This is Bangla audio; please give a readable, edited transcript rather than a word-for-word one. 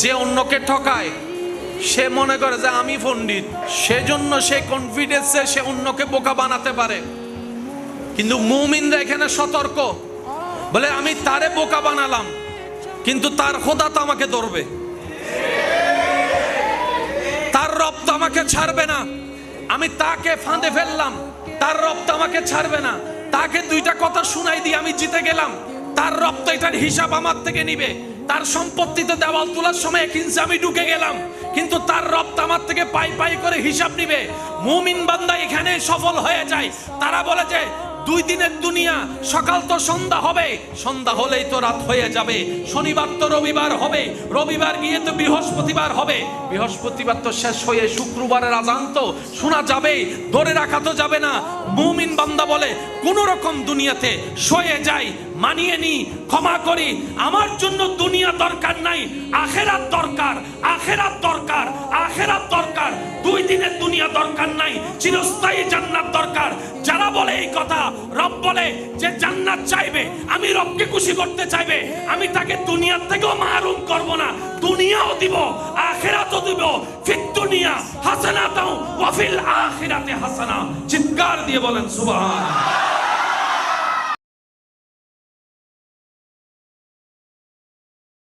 যে অন্যকে ঠকায় সে মনে করে যে আমি পণ্ডিত, সেজন্য সে কনফিডেন্সে সে অন্যকে বোকা বানাতে পারে। কিন্তু মুমিনরা এখানে সতর্ক, বলে আমি তারে বোকা বানালাম কিন্তু তার খোদা তো আমাকে ধরবে, তার রব তো আমাকে ছাড়বে না। আমি তাকে ফাঁদে ফেললাম, তার রব তো আমাকে ছাড়বে না। তাকে দুইটা কথা শুনাই দিয়ে আমি জিতে গেলাম, তার রব তো এটার হিসাব আমার থেকে নিবে। তার সম্পত্তিতে দেওয়াল তোলার সময় 1 ইঞ্চি আমি ঢুকে গেলাম, কিন্তু তার রব তো আমার থেকে পাই পাই করে হিসাব নিবে। মুমিন বান্দা এখানে সফল হয়ে যায়। তারা বলে যে 2 দিনের দুনিয়া, সকাল তো সন্ধ্যা হবে, সন্ধ্যা হলেই তো রাত হয়ে যাবে, শনিবার তো রবিবার হবে, রবিবার গিয়ে তো বৃহস্পতিবার হবে, বৃহস্পতিবার তো শেষ হয়ে শুক্রবারের আজান তো শোনা যাবে, ধরে রাখা তো যাবে না। মুমিন বান্দা বলে কোন রকম দুনিয়াতে সয়ে যাই, মানিয়ে নি, ক্ষমা করি, আমার জন্য দুনিয়া দরকার নাই, আখেরাত দরকার, আখেরাত দরকার, আখেরাত দরকার। 2 দিনের দুনিয়া দরকার নাই, চিরস্থায়ী জান্নাত দরকার। যারা বলে এই কথা, রব বলে যে জান্নাত চাইবে, আমি রবকে খুশি করতে চাইবে, আমি তাকে দুনিয়ার থেকেও মাহরুম করব না, দুনিয়াও দিব, আখিরাতও দিব। ফিদ দুনিয়া হাসানাতাও ওয়া ফিল আখিরাতি হাসানা। চিৎকার দিয়ে বলেন সুবহান।